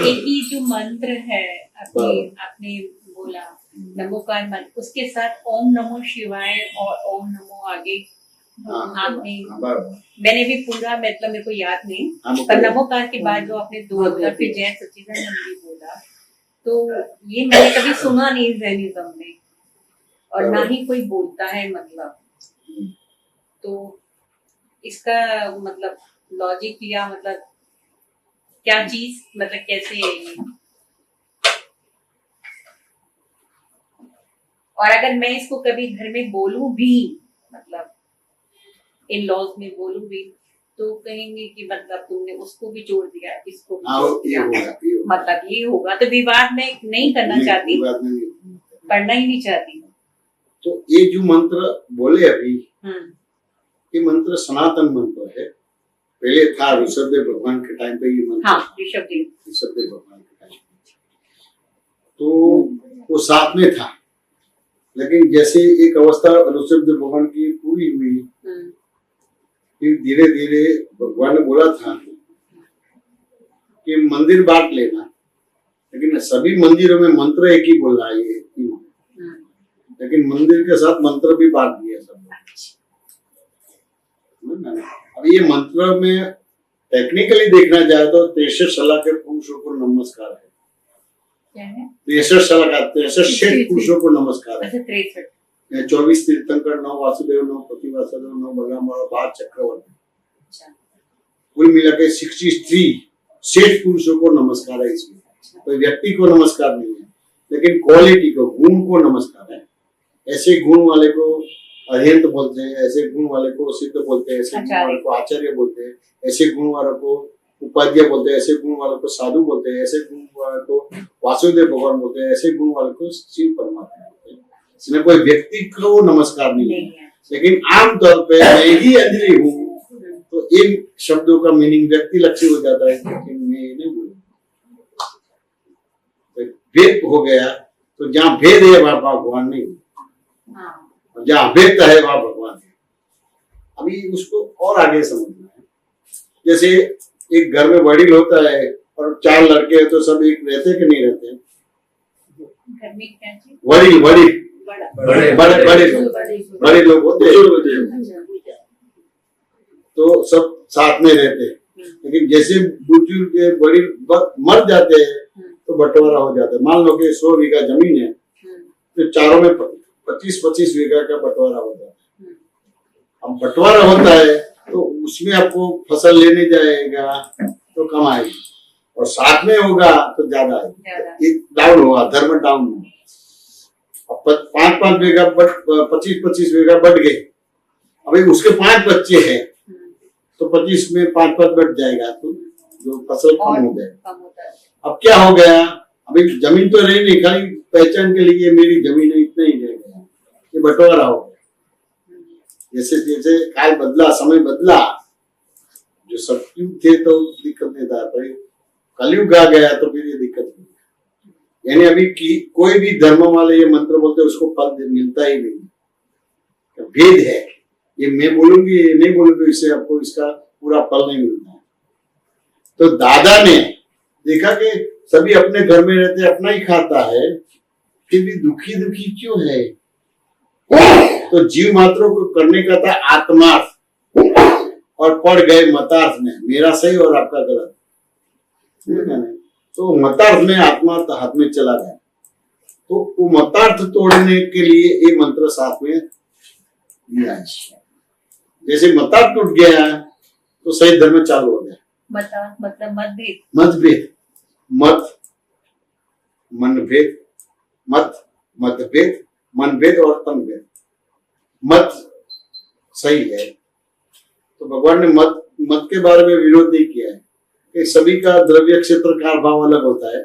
एक ही जो मंत्र है आपने बोला नमोकार मंत्र, उसके साथ ओम नमो शिवाय और ओम नमो आगे आपने मैंने भी पूरा मतलब मेरे को याद नहीं, पर नमोकार के बाद जो आपने दो फिर जय सच्चिदानंद भी बोला, तो ये मैंने कभी सुना नहीं जैनिज्म में और ना ही कोई बोलता है मतलब। तो इसका मतलब लॉजिक या मतलब क्या चीज मतलब कैसे है ये, और अगर मैं इसको कभी घर में बोलूं भी मतलब इन लॉज में बोलूं भी तो कहेंगे कि मतलब तुमने उसको भी जोड़ दिया इसको भी जोड़ दिया। मतलब ये होगा तो विवाद में नहीं करना चाहती, करना ही नहीं चाहती। तो ये जो मंत्र बोले अभी ये मंत्र सनातन मंत्र है, पहले था ऋषभदेव भगवान के टाइम पे ये मंत्र। हाँ, ऋषभदेव भगवान के टाइम पे तो वो साथ में था, लेकिन जैसे एक अवस्था ऋषभदेव भगवान की पूरी हुई फिर धीरे धीरे भगवान ने बोला था कि मंदिर बांट लेना, लेकिन सभी मंदिरों में मंत्र एक ही बोल रहा है, लेकिन मंदिर के साथ मंत्र भी बांट दिया सब। अब ये मंत्र में टेक्निकली देखना जाए तो 63 सलाह के पुरुषों को नमस्कार है, 63 सलाह का 63 शेष पुरुषों को नमस्कार है, 24 तीर्थंकर, 9 वासुदेव, 9 पति वासुदेव, 9 बलराम और 12 चक्रवर्ती, कुल मिला के 63 शेष पुरुषों को नमस्कार है। इसमें कोई व्यक्ति को नमस्कार नहीं है, लेकिन क्वालिटी को, गुण को नमस्कार है। ऐसे गुण वाले को अरिहंत बोलते हैं, ऐसे गुण वाले को सिद्ध बोलते हैं, ऐसे गुण वाले को आचार्य बोलते हैं, ऐसे गुण वाले को उपाध्याय बोलते हैं, ऐसे गुण वाले को साधु बोलते हैं, ऐसे गुण वाले को वासुदेव भगवान बोलते हैं, ऐसे गुण वाले को शिव परमात्मा बोलते हैं। इसमें कोई व्यक्ति को नमस्कार नहीं है, लेकिन आमतौर पर मैं ही अंजलि हूँ तो इन शब्दों का मीनिंग व्यक्ति लक्ष्य हो जाता है, लेकिन मैं नहीं बोलूँ। भेद हो गया तो जहाँ भेद है वहां भगवान नहीं, जहाँ अभेद है वहां भगवान है। अभी उसको और आगे समझना है। जैसे एक घर में वडील होता है और 4 लड़के हैं तो सब एक रहते कि नहीं रहते? वडील बड़े लोग होते हैं तो सब साथ में रहते हैं, लेकिन जैसे बुजुर्ग के वडील मर जाते हैं तो बंटवारा हो जाता है। मान लो कि 100 बीघा जमीन है तो चारों में 25-25 बीघा का बंटवारा हो जाता है। अब बंटवारा होता है तो उसमें आपको फसल लेने जाएगा तो कम आएगी, और साथ में होगा तो ज्यादा आएगी। एक डाउन हुआ, धर्म डाउन हुआ। अब 5-5 बीघा 25-25 बीघा बढ़ गए। अभी उसके 5 बच्चे हैं तो 25 में 5-5 बढ़ जाएगा तो जो फसल कम हो जाएगा। अब क्या हो गया, अभी जमीन तो रही नहीं, खाली पहचान के लिए मेरी जमीन है इतना ही रह गया, ये बंटवारा हो गया। जैसे जैसे काल बदला, समय बदला, जो सतयुग थे तो दिक्कत नहीं था, पर कलयुग आ गया तो फिर ये दिक्कत नहीं। यानी अभी कोई भी धर्म वाले ये मंत्र बोलते उसको फल मिलता ही नहीं, तो भेद है। ये मैं बोलूंगी, ये नहीं बोलूंगी, इससे आपको इसका पूरा फल नहीं मिलता है। तो दादा ने देखा कि सभी अपने घर में रहते, अपना ही खाता है, फिर भी दुखी दुखी क्यों है? तो जीव मात्रों को करने का था आत्मार्थ, और पड़ गए मतार्थ में, मेरा सही और आपका गलत। तो मतार्थ में आत्मार्थ हाथ में चला गया, तो वो मतार्थ तोड़ने के लिए ये मंत्र साथ में लिया। जैसे मतार्थ टूट गया तो सही धर्म चालू हो गया। मतलब मतभेद, मत मनभेद, मतभेद, मनभेद और तनभेद। मत सही है तो भगवान ने मत के बारे में विरोध नहीं किया है कि सभी का द्रव्य क्षेत्र का भाव अलग होता है,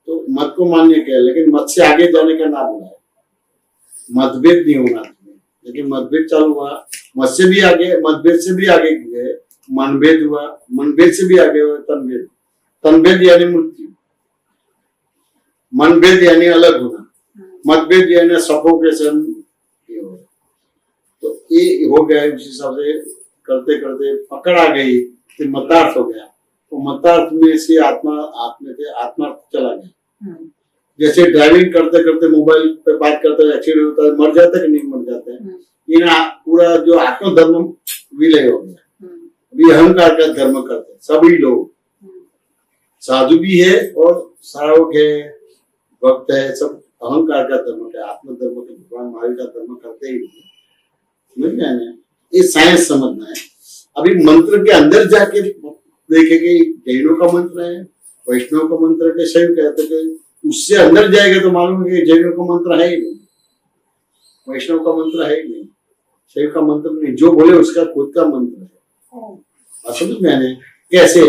तो मत को मान्य किया, लेकिन मत से आगे जाने का नाम हुआ है। मतभेद नहीं होना, लेकिन मतभेद चालू हुआ, मत से भी आगे, मतभेद से भी आगे गए, मनभेद हुआ, मनभेद से भी आगे हुआ तनभेद। तनभेद यानी मृत्यु, मनभेद यानी अलग होना, मतभेद यानी सफोकेशन। तो ये हो गया। उस हिसाब से करते करते पकड़ आ गई, फिर मतार्थ हो गया। वो मतार्थ में से आत्मा चला गया। हम्म, जैसे ड्राइविंग करते करते मोबाइल पे बात करते एक्सीडेंट होता है, मर जाता है कि नहीं मर जाता है। ये ना पूरा जो आत्मधर्म विलय हो गया। अभी अहंकार का धर्म करते हैं सभी लोग, साधु भी है और श्रावक है, भक्त है, सब अहंकार का धर्म है। आत्मधर्म के भगवान महावीर का धर्म करते ही नहीं। समझ में आना है, ये साइंस समझना है। अभी मंत्र के अंदर जाके देखेंगे, जैनों का मंत्र है, वैष्णव का मंत्र के शैव कहते हैं, उससे अंदर जाएगा तो मालूम है कि जैनों का मंत्र है ही नहीं, वैष्णव का मंत्र है ही नहीं, शैव का मंत्र नहीं, जो बोले उसका खुद का मंत्र है। समझ में आने कैसे?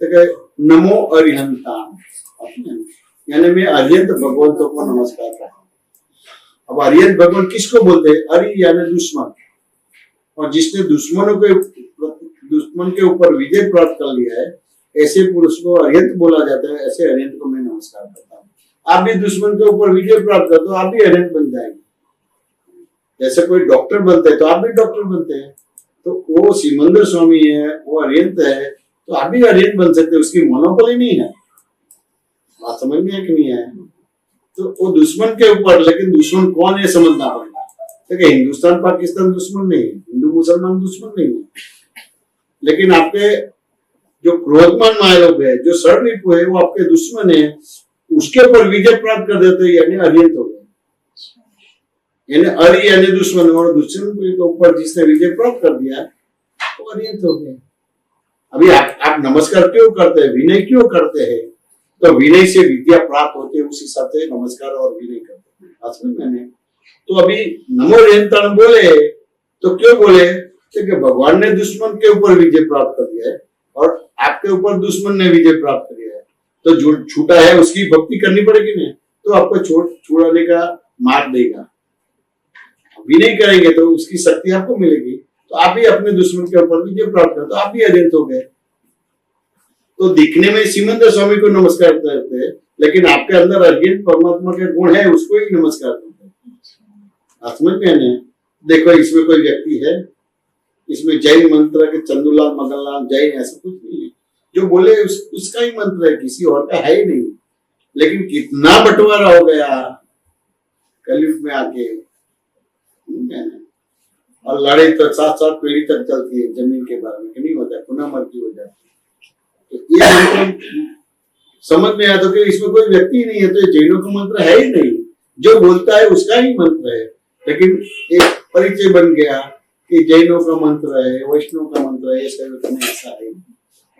तो नमो अरिहंताम, यानी मैं अरिहंत भगवंतों को नमस्कार करता हूँ। अब अरिहंत भगवान किसको बोलते हैं? अरि यानी दुश्मन, और जिसने दुश्मन के ऊपर विजय प्राप्त कर लिया है, ऐसे पुरुष को अरिहंत बोला जाता है। ऐसे अरिहंत को मैं नमस्कार करता हूँ। आप भी दुश्मन के ऊपर विजय प्राप्त करते हो, आप भी अरिहंत बन जाएंगे। जैसे कोई डॉक्टर बनते हैं तो आप भी डॉक्टर बनते हैं, तो वो सिमंदर स्वामी है, वो अरिहंत है, तो आप भी अरिहंत बन सकते हैं। उसकी मोनोपोली नहीं है। बात समझ में है कि नहीं है? तो वो दुश्मन के ऊपर, लेकिन दुश्मन कौन है समझना पड़ेगा। देखिए, हिंदुस्तान पाकिस्तान दुश्मन नहीं है, हिंदू मुसलमान दुश्मन नहीं है, लेकिन आपके जो क्रोधमान मायालोक है, जो सर्वरिपु है, वो आपके दुश्मन है, उसके ऊपर विजय प्राप्त कर देते हैं, यानी अरिहंत हो गए। यानी अरि यानी दुश्मन, और दुश्मन के ऊपर जिसने विजय प्राप्त कर दिया वो अरिहंत हो गए। अभी आप नमस्कार क्यों करते हैं? विनय क्यों करते हैं? तो विनय से विद्या प्राप्त होती है, उस हिसाब से नमस्कार और विनय करते हैं। समझ मैंने तो अभी नमो अरिहंताम बोले तो क्यों बोले? क्योंकि भगवान ने दुश्मन के ऊपर विजय प्राप्त कर दिया है और आपके ऊपर दुश्मन ने विजय प्राप्त कर दिया है, तो जो छूटा है उसकी भक्ति करनी पड़ेगी नहीं, तो आपको छुड़ाने का मार्ग देगा। विनय करेंगे तो उसकी शक्ति आपको मिलेगी, तो आप भी अपने दुश्मन के ऊपर विजय प्राप्त करते, तो आप भी अरिहंत हो गए। तो दिखने में सिमंदर स्वामी को नमस्कार करते हैं, लेकिन आपके अंदर अरिहंत परमात्मा के गुण है, उसको ही नमस्कार करते हैं। समझ में आने? देखो, इसमें कोई व्यक्ति है, इसमें जैन मंत्र के चंदूलाल मदनलाल जैन ऐसा कुछ नहीं है। जो बोले उसका ही मंत्र है, किसी और का है ही नहीं। लेकिन कितना बंटवारा हो गया कलयुग में आके, और लड़ाई तो 7-7 पीढ़ी तक चलती है जमीन के बारे में, नहीं होता, पुनः मृत्यु हो जाती है। तो ये मंत्र समझ में आया तो कि इसमें कोई व्यक्ति ही नहीं है, तो जैनों का मंत्र है ही नहीं। जो बोलता है उसका ही मंत्र है, लेकिन एक परिचय बन गया कि जैनों का मंत्र है, वैष्णव का मंत्र है, ऐसा है।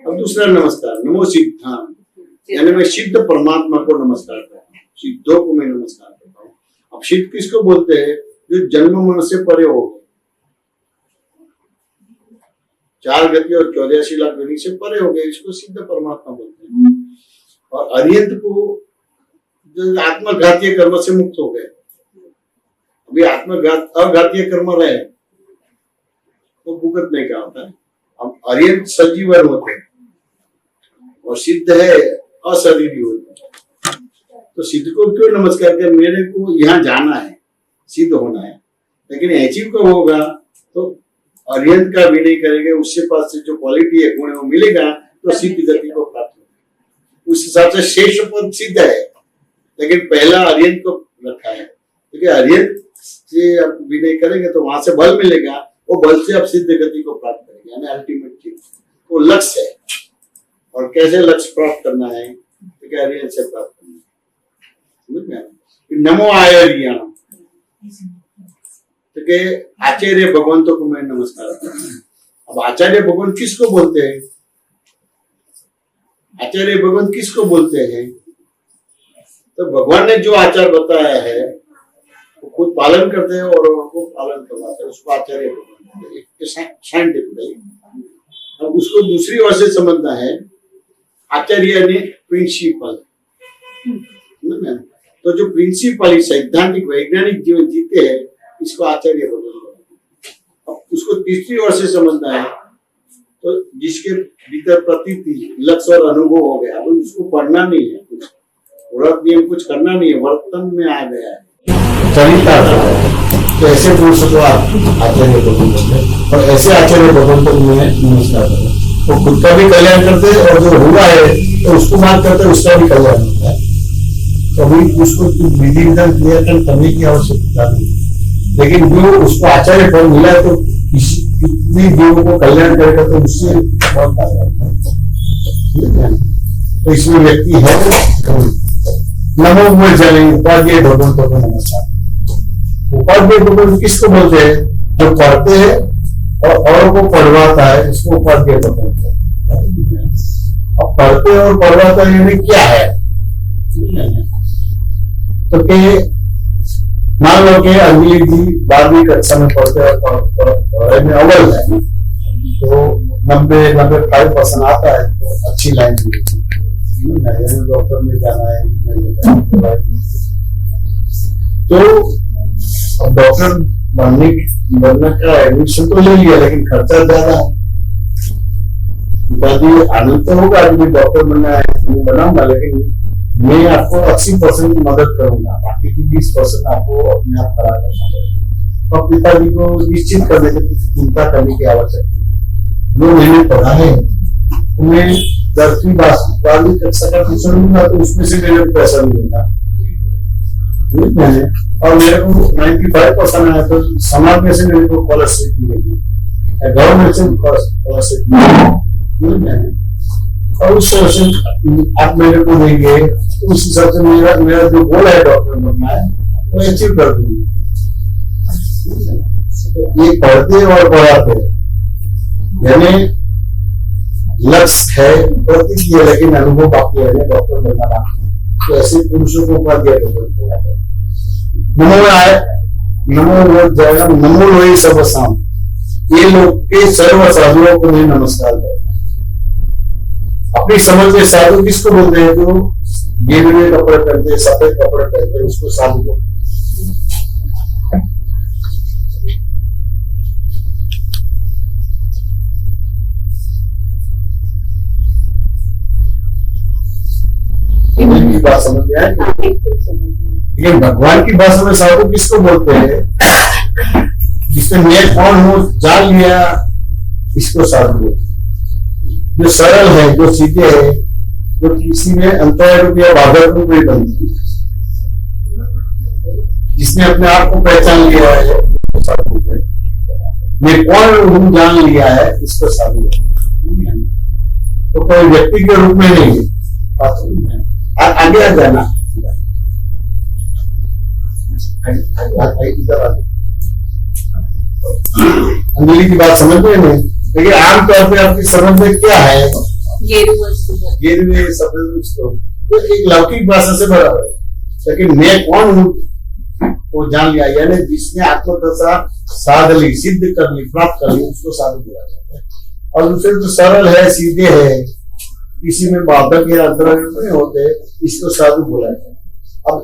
अब दूसरा नमस्कार, नमो सिद्धांत, यानी मैं सिद्ध परमात्मा को नमस्कार करता हूँ, सिद्धों को मैं नमस्कार करता हूँ। अब सिद्ध किसको बोलते हैं? जो जन्म मन से परे हो गए, 4 गति और 84 लाख गति से परे हो गए, इसको सिद्ध परमात्मा बोलते हैं। और अरिहंत को जो आत्मघातीय कर्म से मुक्त हो गए। अभी अघातीय कर्म रहे तो भुगतने का होता है। अब अरिहंत सजीवन होते हैं और सिद्ध है अशरीरी होते हैं। तो सिद्ध को क्यों नमस्कार कर? मेरे को यहाँ जाना है, सिद्ध होना है, लेकिन अचीव कब होगा? तो अरिहंत का विनय करेंगे, उसके पास से जो क्वालिटी है, गुण है, वो मिलेगा, तो सिद्ध गति को प्राप्त होगा। उस हिसाब से शेष पद सिद्ध है, लेकिन पहला अरिहंत को रखा है, क्योंकि अरिहंत से आप विनय करेंगे तो वहां से बल मिलेगा, वो बल से आप सिद्ध गति को प्राप्त करेंगे, यानी अल्टीमेट चीज वो लक्ष्य है। और कैसे लक्ष्य प्राप्त करना है? क्योंकि अरिहंत से प्राप्त करना है। समझ में आया? नमो आचार्याणाम, क्योंकि आचार्य भगवंतों को मैं नमस्कार करता हूँ। अब आचार्य भगवान किसको बोलते हैं? आचार्य भगवान किसको बोलते हैं? तो भगवान ने जो आचार बताया है वो खुद पालन करते हैं और उनको पालन करवाते हैं, उसको आचार्य साइंटिफिकली। अब उसको दूसरी ओर से समझना है, आचार्य ने प्रिंसिपल, तो जो प्रिंसिपल सैद्धांतिक वैज्ञानिक जीवन जीते हैं, इसको आचार्य बोलते हैं। अब उसको तीसरी ओर से समझना है, तो जिसके भीतर प्रतीति, लक्ष्य और अनुभव हो गया, अब उसको पढ़ना नहीं है, कुछ व्रत नियम कुछ करना नहीं है, वर्तन में आ गया है, चरितार्थ। तो ऐसे पुरुष को आप आचार्य भगवान बोलते हैं, और ऐसे आचार्य भगवान को मैं नमस्कार करूँ। वो खुद का भी कल्याण करते हैं और जो हुआ है तो उसको मान करते हैं उसका भी कल्याण होता है। तो अभी उसको विधि विधान क्रियाकरण करने की आवश्यकता नहीं, लेकिन जो उसको आचार्य फल मिला है तो कितनी जीवों को कल्याण करेगा तो उससे बहुत फायदा होता है। तो इसमें व्यक्ति है नमो हुए जने उपाध्याय भगवंतों को नमस्कार। उपाध्याय भगवंत किसको बोलते हैं? जो पढ़ते हैं और औरों को पढ़वाता है उसको उपाध्याय भगवंत है। अब पढ़ते और पढ़वाता यानी क्या है? तो मान लो कि अंजलि जी 12वीं कक्षा में पढ़ते हैं में अव्वल है तो 90-95% आता है तो अच्छी लाइन मिलेगी, डॉक्टर में जाना है तो अब डॉक्टर बनने का एडमिशन तो ले लिया लेकिन खर्चा ज्यादा है। दादी आनंद तो होगा कि डॉक्टर बनना है बनाऊंगा, लेकिन मैं आपको 80% की मदद करूंगा, बाकी की 20% आपको अपने आप खड़ा करना है। तो पिताजी को निश्चित करने की चिंता करने की आवश्यकता है। जो मैंने पढ़ा है उन्हें 10वीं 12वीं कक्षा का ट्यूशन लूंगा तो उसमें से मेरे को पैसा मिलेगा मैंने, और मेरे को 95% आया तो समाज में से मेरे को स्कॉलरशिप मिलेगी, गवर्नमेंट से स्कॉलरशिप मिलेगी और उस तरह से आप मेरे को देंगे उस हिसाब से मेरा जो गोल है डॉक्टर बनना है वो अचीव कर दूंगी। ये पढ़ते और पढ़ाते यानी लक्ष्य है प्रतीक है लेकिन अनुभव बाकी है डॉक्टर बनना। तो ऐसे पुरुषों को उपाध्याय नमो आए नमो जाएगा नमो लोई सब शाम, ये लोग के सर्व साधुओं को मैं नमस्कार करता हूं। अपनी समझ में साधु किसको बोलते हैं? जो गेरुए कपड़े पहनते सफेद कपड़े पहनते उसको साधु बोलते की बात समझ में आए। लेकिन भगवान की भाषा में साधु किसको बोलते हैं? जिसने मैं कौन हूं जान लिया इसको साधु बोलते। जो सरल है जो सीधे है जो किसी में अंतर रूप या बाधक रूप नहीं बनती, जिसने अपने आप को पहचान लिया है वो साधु है। मैं कौन हूं जान लिया है इसको साधु है। तो कोई व्यक्ति के रूप में नहीं है। आगे आ जाना अंजलि की बात समझ में नहीं, लेकिन आमतौर पे आपकी समझ में क्या है? गेरुए सफेद तो एक लौकिक भाषा से बराबर है, लेकिन मैं कौन हूं वो जान लिया यानी जिसने आत्मदशा साध ली सिद्ध कर ली प्राप्त कर ली उसको साधु बोला जाता है। और दूसरे तो सरल है सीधे है किसी में बाधक या अंतर नहीं होते इसको साधु बोला जाता है। अब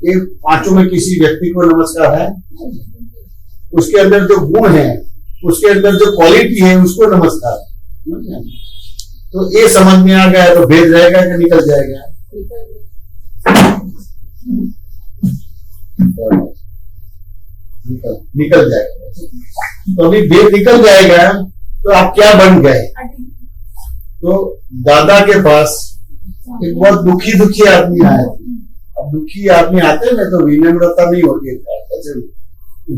एक पांचों में किसी व्यक्ति को नमस्कार है, उसके अंदर जो गुण है उसके अंदर जो क्वालिटी है उसको नमस्कार है। तो ये समझ में आ गया तो भेद रहेगा कि निकल जाएगा? निकल जाएगा। तो अभी भेद निकल जाएगा तो आप क्या बन गए? तो दादा के पास एक बहुत दुखी आदमी आया। अब दुखी आदमी आते हैं ना तो विनम्रता नहीं होती है,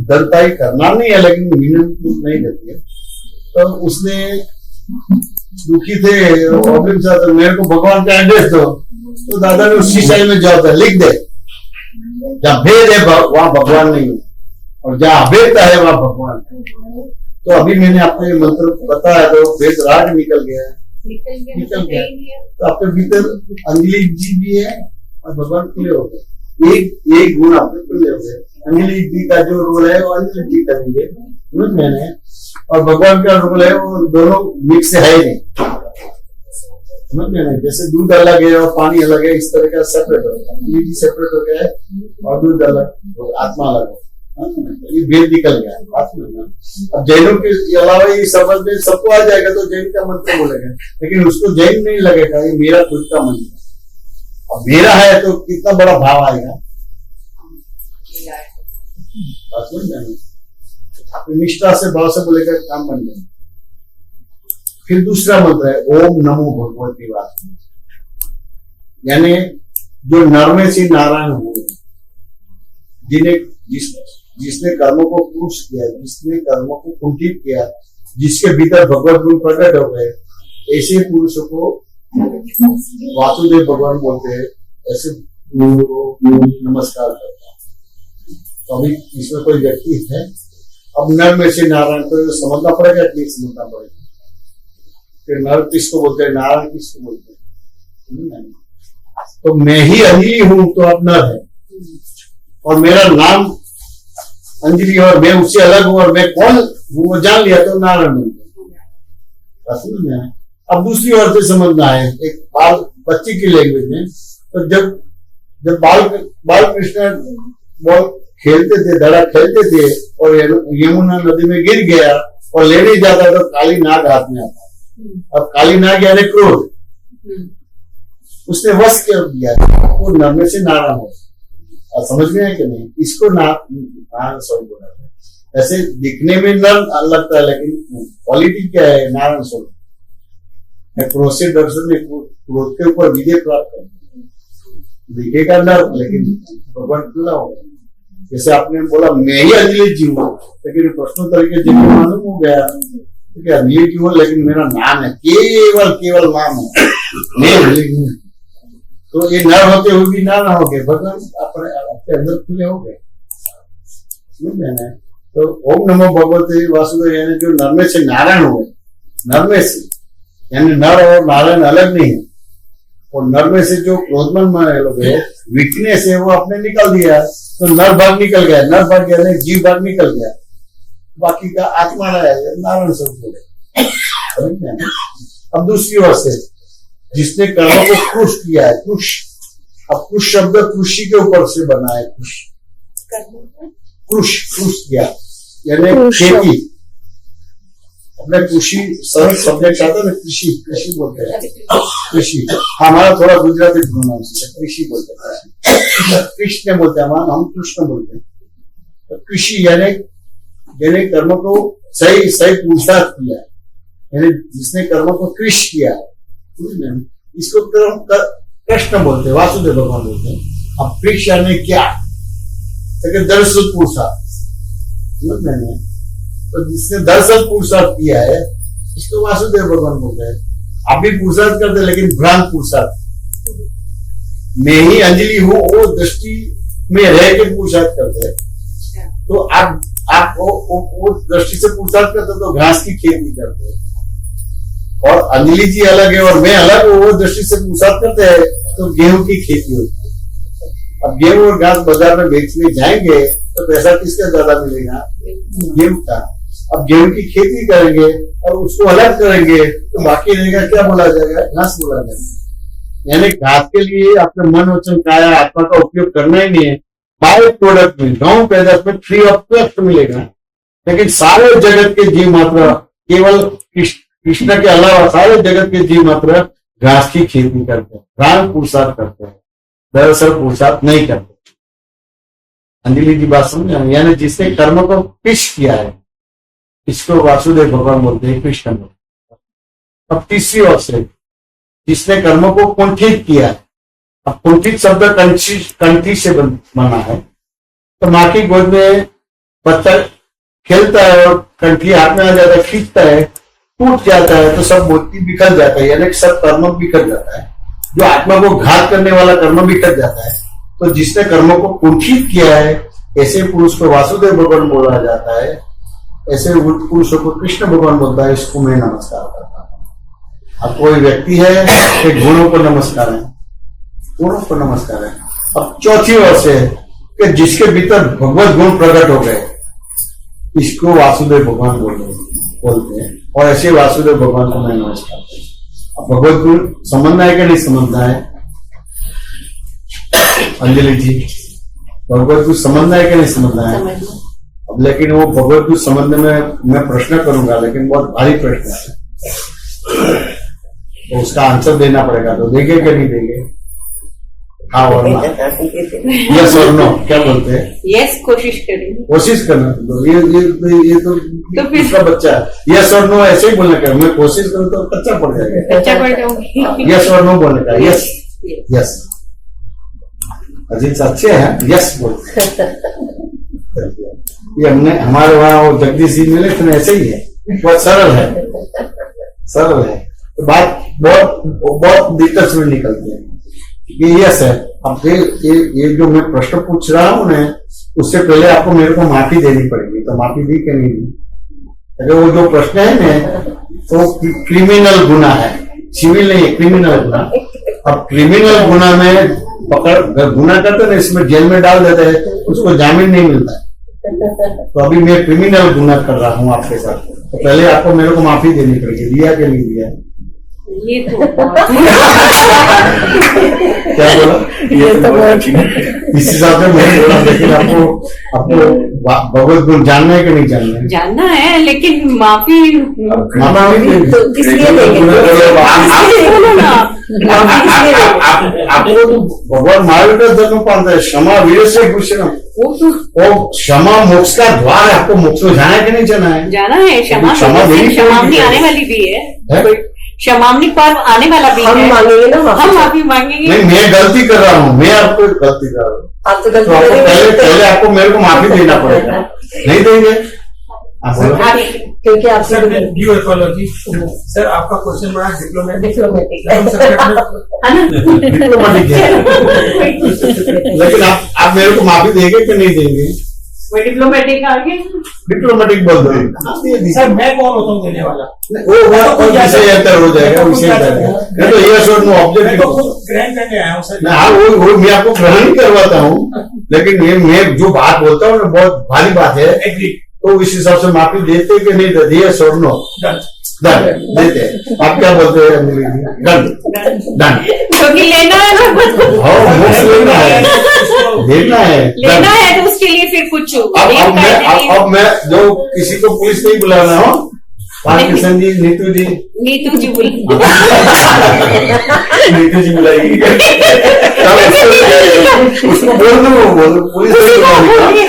दरताई करना नहीं है लेकिन विनम्र नहीं रहती है। तो उसने दुखी थे तो मेरे को भगवान का एड्रेस दो, तो दादा ने उसी स्टाइल में जवाब लिख दे, जहाँ भेद है वहां भगवान नहीं है और जहाँ अभेदता है वहां भगवान है। तो अभी मैंने आपको ये मंत्र बताया तो भेद राग निकल गया। तो आपके भीतर अंजलि जी भी है और भगवान खुले हो गए। एक गुण आपके खुले हो गए। अंजलि जी का जो रोल है वो अंजलि जी करेंगे मैंने, और भगवान का रोल है वो दोनों मिक्स है ही नहीं। समझ में नहीं? जैसे दूध अलग है और पानी अलग है इस तरह का सेपरेट हो गया, अंजलि जी सेपरेट हो गया है और दूध अलग आत्मा अलग है। ये भेद निकल गया बात में। अब जैनों के अलावा ये समझ में सबको आ जाएगा तो जैन का मंत्र बोलेगा, लेकिन उसको जैन नहीं लगेगा ये मेरा खुद का मंत्र है। अब मेरा है तो कितना बड़ा भाव आएगा। निष्ठा से भाव से बोलेगा काम बन जाए। फिर दूसरा मंत्र है ओम नमो भगवती वासुदेव, यानी जो नर में से नारायण हुए, जिसने कर्मों को पुरुष किया, जिसने कर्मों को कुंठित किया, जिसके भीतर भगवत गुण प्रकट हो गए, ऐसे पुरुषों को वासुदेव भगवान बोलते हैं। ऐसे को नमस्कार करता है। तो अभी इसमें कोई व्यक्ति है, अब नर में से नारायण को समझना पड़ेगा कि नहीं समझना पड़ेगा। फिर नर किसको बोलते हैं, नारायण किसको बोलते हैं? तो मैं ही अंजलि हूं तो अब नर है, और मेरा नाम अंजलि और मैं उससे अलग हूं और मैं कौन हूं वो जान लिया तो नारायण बन गया। समझ में आया? अब दूसरी ओर से समझना है, एक बाल बच्चे की लैंग्वेज में। तो जब बाल कृष्ण बॉल खेलते थे, दड़ा खेलते थे और यमुना नदी में गिर गया और लेने जाता तो काली नाग हाथ में आता। अब काली नाग यानी क्रोध, उसने वश कर दिया, वो नर में से नारायण हो। समझ में है कि नहीं? इसको नारायण स्वरूप बोला है। ऐसे दिखने में नर लगता है, लेकिन क्वालिटी क्या है? नारायण स्वरूप। क्रोध से दर्शन में क्रोध के ऊपर विजय प्राप्त करते, दिखेगा नर लेकिन भगवान खुला होगा। जैसे आपने बोला मैं ही अंजलि जी हूँ, लेकिन प्रश्नोत्तर के जरिए मालूम हो गया कि अंजलि जी हूँ लेकिन मेरा नाम है, केवल नाम है, मैं अंजलि हूँ। तो ये नर होते हुए भी ना हो गए, भगवान अपने आपके अंदर खुले हो गए। समझ में? तो ओम नमो भगवते वासुदेव, यानी जो नर में से नारायण हुए, नर में से यानी नर और नारायण अलग नहीं है। और नर में से जो क्रोधमन लोग है, वीकनेस है, वो अपने निकल दिया, तो नर भाग निकल गया, नर भाग यानी जीव भाग निकल गया, बाकी का आत्मा रहा है, नारायण स्वरूप हो गया। अब दूसरी ओर से जिसने कर्मों को कृष किया है, कृष, अब कृष शब्द कृषि के ऊपर से बना है, कृष किया यानी खेती। अपने कृषि सब्जेक्ट आता है ना, कृषि बोलते हैं, कृषि। हमारा थोड़ा गुजराती प्रोनाउंसिएशन कृषि बोलते हैं, कृष्ण बोलते हैं, हम कृष्ण बोलते हैं। तो कृषि यानी कर्म को सही पुरुषार्थ किया, यानी जिसने कर्म को कृष किया है, इसको कृष्ण बोलते हैं, वासुदेव भगवान बोलते हैं। अब कृष यानी क्या? दरअसल पुरुषार्थ। तो जिसने दरअसल पुरुषार्थ किया है, इसको वासुदेव भगवान बोलते हैं। आप भी पुरुषार्थ करते हैं, लेकिन भ्रांत पुरुषार्थ। मैं ही अंजलि हूं वो दृष्टि में रह के पुरुषार्थ करते हैं। तो आप वो दृष्टि से पुरुषार्थ करते तो घास की खेती करते हैं, और अंजलि जी अलग है और मैं अलग हूं, वो दृष्टि से पुरुषार्थ करते हैं तो गेहूं की खेती होती है। अब गेहूं और घास बाजार में बेचने जाएंगे तो पैसा किसका ज्यादा मिलेगा? गेहूं का। अब गेहूं की खेती करेंगे और उसको अलग करेंगे तो बाकी रहेगा क्या बोला जाएगा? घास बोला जाएगा। यानी घास के लिए आपके मन वचन काया आत्मा का उपयोग करना ही नहीं है। बाय प्रोडक्ट में, गांव पैदाश में फ्री ऑफ कॉस्ट मिलेगा, लेकिन सारे जगत के जीव मात्र, केवल कृष्ण के अलावा सारे जगत के जीव मात्र घास की खेती करते हैं, भ्रांत पुरुषार्थ करते हैं, दरअसल पुरुषार्थ नहीं करते। अंजलि की बात समझ, यानी जिसने कर्म को कृष किया है, इसको वासुदेव भगवान बोलते हैं, कृष्ण बोलते हैं। अब तीसरी ओर से जिसने कर्म को कुंठित किया है, अब कुंठित शब्द कंठी से बना है। तो माँ की गोद में बच्चा खेलता है और कंठी हाथ में आ जाता है, खींचता है, टूट जाता है तो सब मोती बिखर जाता है, यानी सब कर्म बिखर जाता है। जो आत्मा को घात करने वाला कर्म बिखर जाता है। तो जिसने कर्मों को कुंठित किया है, ऐसे पुरुष को वासुदेव भगवान बोला जाता है, ऐसे पुरुषों को कृष्ण भगवान बोलता है। इसको मैं नमस्कार करता हूं। अब कोई व्यक्ति है कि गुणों को नमस्कार है, गुणों को नमस्कार है। अब चौथी ओर से कि जिसके भीतर भगवत गुण प्रकट हो गए, इसको वासुदेव भगवान बोलते हैं, और ऐसे वासुदेव भगवान को मैं नमस्कार करता हूं। अब भगवत गुण समझना है कि नहीं समझना है? अंजलि जी, भगवत गुण समझना है कि नहीं समझना है? अब लेकिन वो भगवत गुण समझने में मैं प्रश्न करूंगा, लेकिन बहुत भारी प्रश्न है, तो उसका आंसर देना पड़ेगा। तो देंगे कि नहीं देंगे? हाँ और ना, यस और नो क्या बोलते हैं? यस कोशिश करेंगे। कोशिश करना तो ये तो फिर इसका बच्चा है। यस और नो ऐसे ही बोलने का, मैं कोशिश करूँ तो कच्चा पड़ जाएगा। अच्छा पड़ जाऊंगी। यस और नो बोलने का, यस यस। अजीत अच्छे हैं, यस बोलते हैं। ये हमने हमारे वहाँ वो जगदीश जी मिले थे, ऐसे ही है, बहुत सरल है, सरल है। तो बात बहुत दिक्कत में निकलती है। ये यस है। अब ये जो मैं प्रश्न पूछ रहा हूँ ना, उससे पहले आपको मेरे को माफी देनी पड़ेगी। तो माफी दी कि नहीं दी? अगर वो जो प्रश्न है ना, तो क्रिमिनल गुना है, सिविल नहीं है, क्रिमिनल गुना। अब क्रिमिनल गुना में पकड़ गुना करते ना, इसमें जेल में डाल देते हैं, उसको जामीन नहीं मिलता है। तो अभी मैं क्रिमिनल गुना कर रहा हूँ आपके साथ, तो पहले आपको मेरे को माफी देनी पड़ेगी। दिया कि नहीं दिया? ये तो क्या बोला? ये तो बहुत इस हिसाब से मैं बोला, लेकिन आपको भगवत गुण जानना है कि नहीं जानना है? जानना है, लेकिन माफी तो किसलिए देंगे? बोलो ना। आपको तो भगवान महावीर का धर्म पाता है, क्षमा वीर से भूषण। वो क्षमा मोक्ष का द्वार है। आपको मोक्ष में जाना है कि नहीं जाना है? जाना है। क्षमा क्षमावनी आने वाली भी है, क्षमावनी पर्व आने वाला भी हम है। मांगेंगे ना, हम माफी मांगेंगे। नहीं, मैं गलती कर रहा हूँ, मैं आपको गलती कर रहा हूँ, आप तो तो आपको पहले आपको मेरे को माफी देना पड़ेगा। नहीं देंगे आप बोलो। क्योंकि आप सर ड्यू एपोलॉजी सर, आपका क्वेश्चन बड़ा डिप्लोमेटिक डिप्लोमेटिक है, लेकिन आप मेरे को माफी देंगे कि नहीं देंगे? वो डिप्लोमेटिक आगे डिप्लोमेटिक बोल दो। सर मैं कौन होता हूँ देने वाला? वो विषय अंतर हो जाएगा, विषय अंतर। नहीं तो यस और नो मैं तो ऑब्जेक्ट खुद ग्रहण करके आया हूँ सर। हाँ, वो मैं आपको ग्रहण ही करवाता हूँ, लेकिन ये मैं जो बात बोलता हूँ ना, बहुत भारी बात है। एग्री। तो इस हिसाब से माफी देते कि नहीं देते? यस और नो देते हैं। आप क्या बोलते हैं अंग्रेजी में? Done done. क्योंकि लेना है ना, मोक्ष लेना है, देना है, लेना है, तो उसके लिए फिर कुछ अब मैं जो किसी को पुलिस नहीं बुलाना हो, पाकिस्तान जी, नीतू जी बोली नीतू जी बुलाएगी, उसको बोल दो पुलिस नहीं बुलाएगी।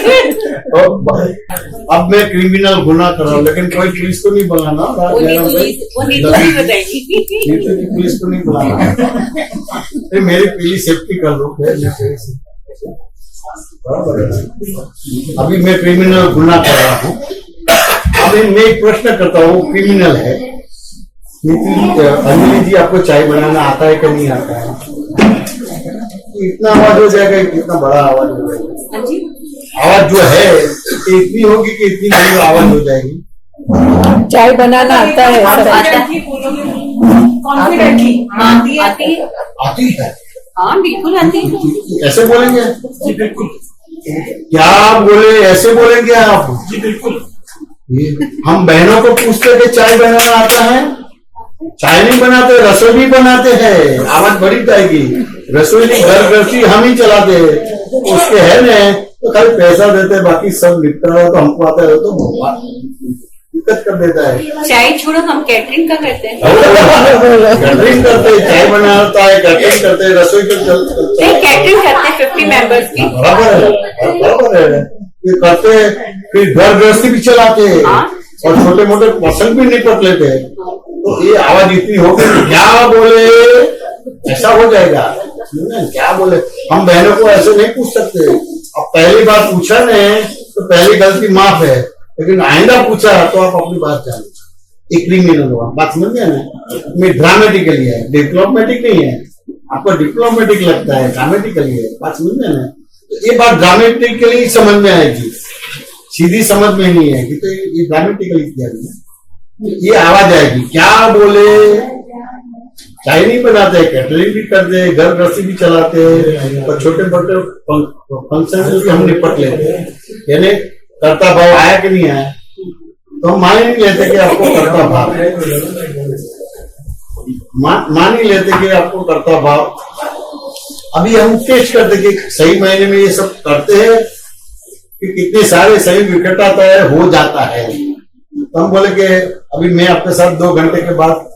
अब मैं क्रिमिनल गुना कर रहा हूँ, लेकिन कोई पुलिस को नहीं बुलाना। वो नीतू जी बताएगी। नीतू जी पुलिस को नहीं बुलाना। मेरी पीली सेफ्टी कर लो। अभी मैं क्रिमिनल गुना कर रहा हूँ। अभी मैं एक प्रश्न करता हूँ, क्रिमिनल है। अंजलि जी, आपको चाय बनाना आता है कि नहीं आता है? इतना आवाज हो जाएगा, कितना बड़ा आवाज हो जाएगा। आवाज जो है इतनी होगी कि इतनी बड़ी आवाज हो जाएगी। चाय बनाना आता है सर? कॉन्फिडेंटली आती है। हाँ बिल्कुल आती है। ऐसे बोलेंगे? जी बिल्कुल। क्या बोले? ऐसे बोलेंगे आप? जी बिल्कुल। हम बहनों को पूछते कि चाय बनाना आता है? चाय नहीं बनाते, रसोई भी बनाते हैं। आवाज बड़ी जाएगी। रसोई नहीं, घर गृहस्थी हम ही चलाते हैं। उसके है न, तो खाली पैसा देते, बाकी सब निपटा रहा, तो हमको आता है तो दिक्कत कर देता है। चाय छोड़ो, हम कैटरिंग का करते हैं। कैटरिंग करते हैं, चाय बनाता है, कैटरिंग करते हैं, रसोई तो नहीं, कैटरिंग करते हैं 50 मेंबर्स की। बराबर है। ये करते हैं, फिर घर गृहस्थी भी चलाते हैं और छोटे मोटे प्रसंग भी निपट लेते हैं। तो ये आवाज इतनी होगी, क्या बोले ऐसा हो जाएगा। क्या बोले, हम बहनों को ऐसे नहीं पूछ सकते। अब पहली बार पूछा ने तो पहली गलती माफ है, लेकिन आइंदा पूछा तो आप अपनी बात जानो। एक क्रिमिनल हुआ, बात समझ गया ना? मैं ड्रामेटिकली है, डिप्लोमेटिक नहीं है। आपको डिप्लोमेटिक लगता है, ड्रामेटिकली है। बात समझ गया ना? तो ये बात ड्रामेटिकली समझ में आएगी, सीधी समझ में नहीं आएगी। तो ये ड्रामेटिकली किया गया, ये आवाज आएगी। क्या बोले? चाय नहीं बनाते, कैटरिंग भी करते, घर गृहस्थी भी चलाते और छोटे मोटे फंक्शन भी हम निपट लेते। यानी कर्ता भाव आया कि नहीं आया? तो हम मान ही नहीं लेते कि आपको कर्ता भाव, मान ही लेते कि आपको कर्ता भाव। अभी हम टेस्ट करते कि सही महीने में ये सब करते हैं कि कितने सारे सही विकेट आता है, हो जाता है। तो हम बोले कि अभी मैं आपके साथ 2 घंटे के बाद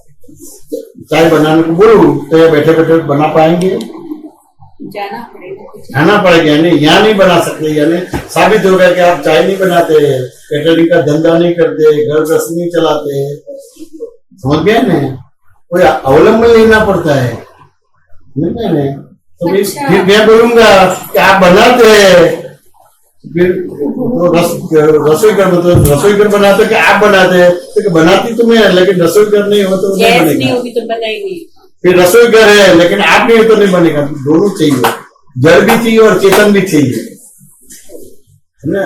चाय बनाने को बोलूं तो ये बैठे बैठे बना पाएंगे? जाना पड़ेगा कुछ। खाना पड़ेगा, यानी यहाँ नहीं बना सकते, यानी साबित हो गया कि आप चाय नहीं बनाते, कैटरिंग का धंधा नहीं करते, घर गृहस्थी नहीं चलाते, समझ गए ना, कोई अवलंबन लेना पड़ता है। समझ गए ना? तो अच्छा। फिर मैं बोलूंगा कि आप बनाते हैं, फिर तो रसोई घर मतलब रसोई घर बनाते कि आप बनाते हैं, तो बनाती तुम्हें है लेकिन रसोई घर नहीं हो तो नहीं गैस नहीं बनेगा। होगी तो बनाएगी। फिर रसोई घर है लेकिन आप नहीं हो तो नहीं बनेगा। दोनों चाहिए, जड़ भी चाहिए और चेतन भी चाहिए।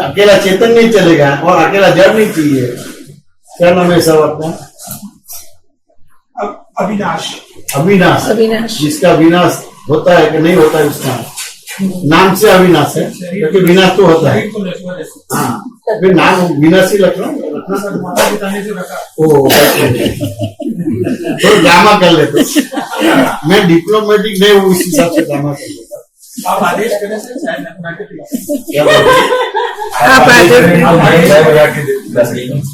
अकेला चेतन नहीं चलेगा और अकेला जड़ नहीं चाहिए। क्या नाम है सब आपका? अविनाश। अविनाश। अविनाश। जिसका विनाश होता है कि नहीं होता है, उसका नाम से अविनाश है, क्योंकि विनाश तो होता है। हाँ, फिर नाम विनाशी रखना माता पिता ने जो रखा। ओ तो ड्रामा कर लेते। मैं डिप्लोमेटिक नहीं हूँ, उस हिसाब से ड्रामा कर लेता। आप आदेश करें सर, चाय मैं बना के पिलाऊं। क्या बोल रहे हैं? आप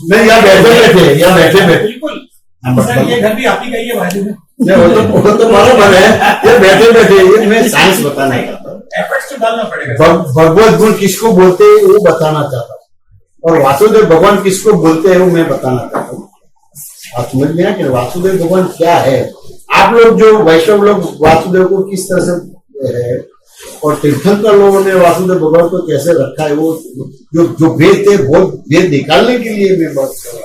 नहीं, यहाँ बैठे बैठे, यहाँ बैठे बैठे बिल्कुल सर, ये घर भी आप ही का ही है बाजू में। नहीं, वो तो बराबर है, ये बैठे बैठे, ये मैं साइंस बताना चाहता हूँ। एफर्ट्स तो डालना पड़ेगा। भगवत गुण किसको बोलते हैं वो बताना चाहता हूँ, और वासुदेव भगवान किसको बोलते हैं वो मैं बताना चाहता हूँ। आप समझ गए ना कि वासुदेव भगवान क्या है। आप लोग जो वैष्णव लोग वासुदेव को किस तरह से है, और तीर्थंकर लोगों ने वासुदेव भगवान को कैसे रखा है, वो जो वेद थे वो वेद निकालने के लिए मैं बात कर रहा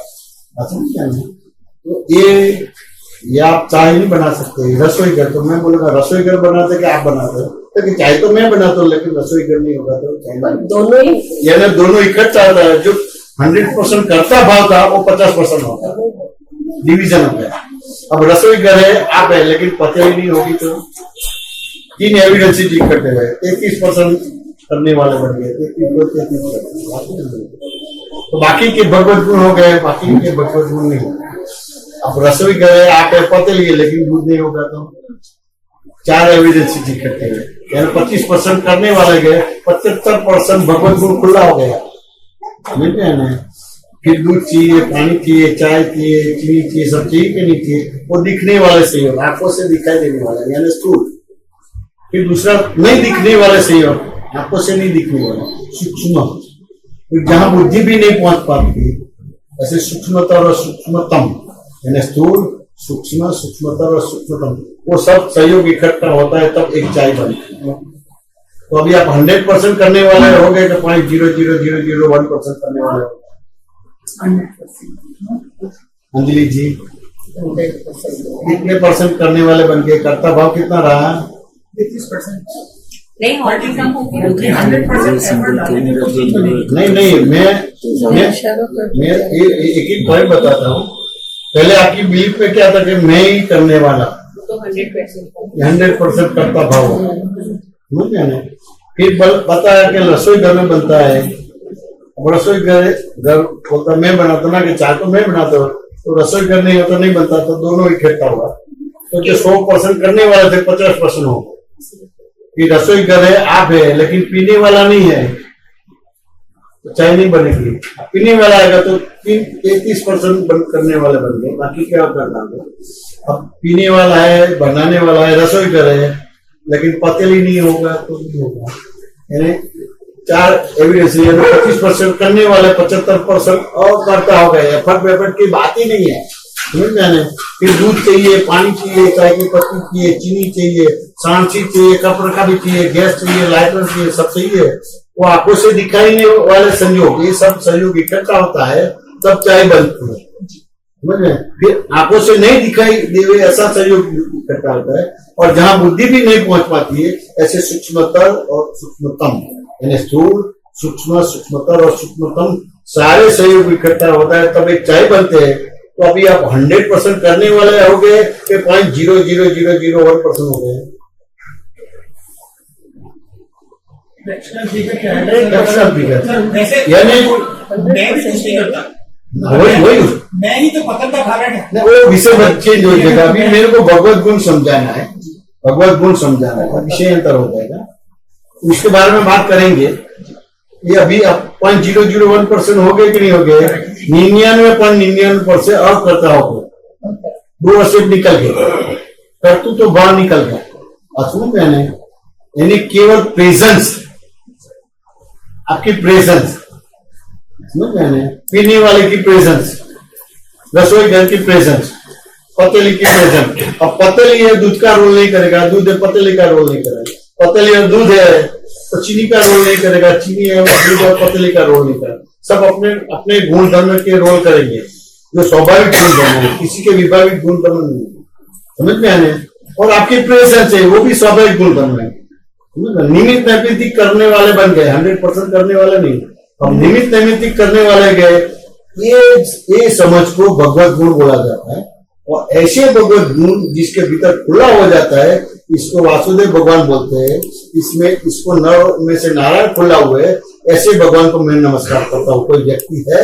हूँ। तो ये आप चाय नहीं बना सकते। रसोई घर तो मैं बोलूंगा रसोई घर बनाते कि आप बनाते हो, क्योंकि चाय तो मैं बनाता हूँ लेकिन रसोई घर नहीं होगा तो चाय दोनों ही यानी दोनों इकट्ठा होता है। जो 100% करता भाव था वो 50% होता है, डिवीजन हो गया। अब रसोई घर है, आप है, लेकिन पते ही नहीं होगी तो 3 एविडेंस इकट्ठे हुए, 33% करने वाले बन गए, 33 तो बाकी के भगवत गुण हो गए, बाकी के भगवत गुण नहीं। अब रसोई करे आप पते लिए लेकिन दूध नहीं होगा तो 4 एविडेंस इकट्ठे हुए, यानी 25% करने वाले गए, 75% भगवत गुण खुला हो गया। समझ गए ना? फिर दूध चाहिए, पानी चाहिए, चाय चाहिए, चीनी चाहिए, सब चाहिए कि नहीं चाहिए, वो दिखने वाले से हो, आंखों से दिखाई देने वाला यानी स्थूल। फिर दूसरा नहीं दिखने वाले से हो, आंखों से नहीं दिखने वाला सूक्ष्म, जहां बुद्धि भी नहीं पहुंच पाती, ऐसे सूक्ष्मतर और सूक्ष्मतम यानी स्थूल, सूक्ष्म, सूक्ष्मतर और सूक्ष्मतम, वो सब सहयोग इकट्ठा होता है तब एक चाय बनती है। तो अभी आप 100% करने वाले हो गए तो 0.00001% करने वाले हो। अंजलि जी कितने परसेंट करने वाले बन गए? कर्ता भाव कितना रहा? 33%। नहीं होगी कम होगी। 100% एफर्ट डालने को चीज बनेगी। नहीं, मैं एक ही पॉइंट बताता हूँ। पहले आपकी बिलीफ में क्या था कि मैं ही करने वाला, तो 100% 100% करता भाव, समझ गए ना? फिर बताया कि रसोई घर में बनता है, अब रसोई घर बोलता मैं बनाता ना कि चाय तो मैं बनाता हूँ, तो रसोई घर नहीं होता नहीं बनता, तो दोनों इकट्ठा हुआ, तो जो 100% करने वाले थे 50% हो गए। कि रसोई घर है, आप है, लेकिन पीने वाला नहीं है तो चाय नहीं बनेगी। पीने वाला आएगा तो 33% करने वाले बन गए, बाकी क्या करना है। अब पीने वाला है, बनाने वाला है, रसोई घर है, लेकिन पतेली नहीं होगा तो नहीं होगा। यानी 4 एविडेंस 25% करने वाले, 75% और करता हो गए। एफर्ट की बात ही नहीं है, समझ में? फिर दूध चाहिए, पानी चाहिए, चाय की पत्ती चाहिए, चीनी चाहिए, सांची चाहिए, कपड़े का भी चाहिए, गैस चाहिए, लाइटर चाहिए, सब चाहिए। वो आंखों से दिखाई नहीं वाले संयोग, ये सब संयोग इकट्ठा होता है तब चाय बनती है, समझ में? फिर आंखों से नहीं दिखाई दे ऐसा संयोग इकट्ठा होता है, और जहां बुद्धि भी नहीं पहुंच पाती है ऐसे सूक्ष्मतर और सूक्ष्मतम यानी स्थूल, सूक्ष्म, सूक्ष्मतर और सूक्ष्मतम सारे सहयोग इकट्ठा होता है तब एक चाय बनते हैं। तो अभी आप 100% करने वाले हो गए कि 0.00001% हो गए। यानी मैं भी कुछ नहीं करता, वही मैं ही तो पतन का कारण है। वो विषय चेंज हो जाएगा। अभी मेरे को भगवत गुण समझाना है, भगवत गुण समझाना है, विषय अंतर हो जाएगा, उसके बारे में बात करेंगे। ये अभी 0.001% हो गए कि नहीं हो गए? 99.99% और करता हो गया, 2 वर्ष निकल गए, करतू तो बाहर निकल गया। असुन कहने यानी केवल प्रेजेंस, आपकी प्रेजेंस, समझ मैंने, पीने वाले की प्रेजेंस, रसोई घर की प्रेजेंस, पतीली की प्रेजेंस। अब पतीली है, दूध का रोल नहीं करेगा, दूध है, पतीली का रोल नहीं करेगा। पतीली और दूध है तो चीनी का रोल नहीं करेगा, चीनी है और दूध और पतीली का रोल नहीं करेगा। सब अपने अपने गुण धर्म के रोल करेंगे, जो स्वाभाविक गुण धर्म है, किसी के विभाविक गुण धर्म नहीं है, समझ में आने। और आपकी प्रेजेंस है, वो भी स्वाभाविक गुण धर्म है। निमित्त नैमित्तिक करने वाले बन गए, 100% करने वाले नहीं। अब निमित्त नैमित्तिक करने वाले गए, ये समझ को भगवत गुण बोला जाता है। और ऐसे भगवत गुण जिसके भीतर खुला हो जाता है, इसको वासुदेव भगवान बोलते हैं। इसमें इसको नर में से नारायण खुला हुए, ऐसे भगवान को मैं नमस्कार करता हूं। कोई व्यक्ति है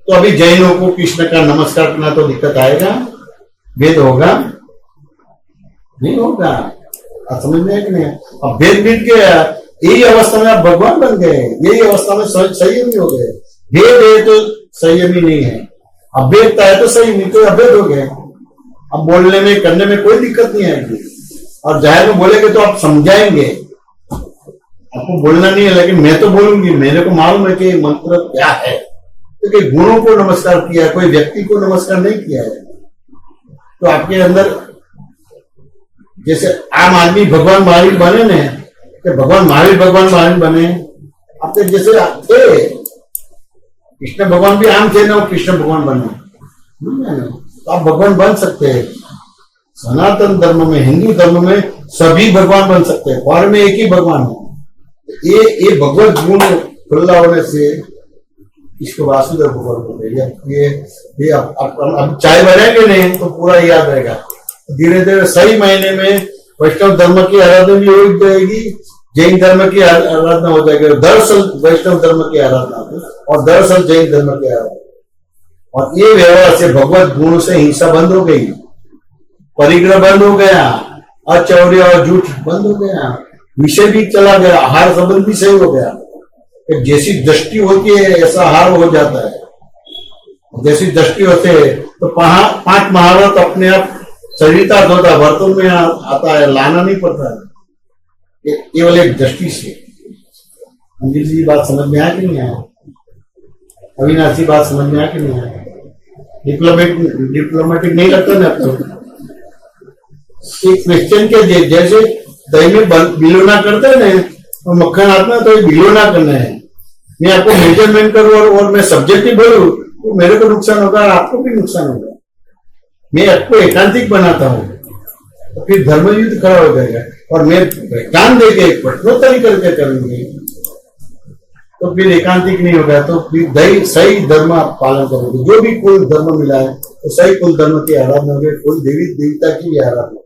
तो अभी जैनों को कृष्ण का नमस्कार करना तो दिक्कत आएगा, भेद होगा, नहीं होगा। आप समझ में है कि नहीं? अब भेद मिट गया, यही अवस्था में आप भगवान बन गए, यही अवस्था में संयमी हो गए। भेद है तो संयमी नहीं है, अभेदता है तो संयमी, तो अभेद हो गए। अब बोलने में करने में कोई दिक्कत नहीं आएगी। और जाहिर में बोलेंगे तो आप समझाएंगे, आपको बोलना नहीं है, लेकिन मैं तो बोलूंगी, मेरे को मालूम है कि मंत्र क्या है। तो कई गुणों को नमस्कार किया है, कोई व्यक्ति को नमस्कार नहीं किया है। तो आपके अंदर जैसे आम आदमी भगवान महावीर बने न, कि भगवान महावीर बने, आपके जैसे थे कृष्ण भगवान भी आम थे ना, कृष्ण भगवान बने, तो आप भगवान बन सकते हैं। सनातन धर्म में, हिंदू धर्म में सभी भगवान बन सकते हैं, और में एक ही भगवान है। ये भगवत गुण खुला होने से इसको वासुदेव भगवान बोलते हैं। ये अब चाय बनाएंगे नहीं तो पूरा याद रहेगा। धीरे धीरे सही मायने में वैष्णव धर्म की आराधना भी हो जाएगी, जैन धर्म की आराधना हो जाएगी। दरअसल वैष्णव धर्म की आराधना और दरअसल जैन धर्म की आराधना। और ये व्यवहार से भगवत गुणों से हिंसा बंद हो गई, परिग्रह बंद हो गया, अचौर्य और झूठ बंद हो गया, विषय भी चला गया, आहार संबंध भी सही हो गया। जैसी दृष्टि होती है ऐसा आहार हो जाता है। जैसी दृष्टि होते है तो 5 महारत अपने आप चरितार्थ होता है, बर्तन में आता है, लाना नहीं पड़ता है, केवल एक दृष्टि से। अंजिल जी बात समझ में आया कि नहीं आया? अविनाशी बात समझ में आया कि नहीं आया? डिप्लोमेटिक नहीं लगता ना आपको? एक क्वेश्चन के जैसे दही में बिलोना करते हैं ना, तो मक्खन आत्मा तो बिलोना करना है। मैं आपको मेजरमेंट करूं और मैं सब्जेक्टिव बोलूं तो मेरे को नुकसान होगा, आपको भी नुकसान होगा। मैं आपको एकांतिक बनाता हूं तो फिर धर्म युद्ध खड़ा हो जाएगा। और मैं एकांत देके प्रश्नोत्तरी करके करूंगी तो फिर एकांतिक नहीं होगा। तो फिर सही धर्म आप पालन करोगे। जो भी कुल धर्म मिला है तो सही कुल धर्म की आराधना होगी। कुल देवी देवता की भी आराधना,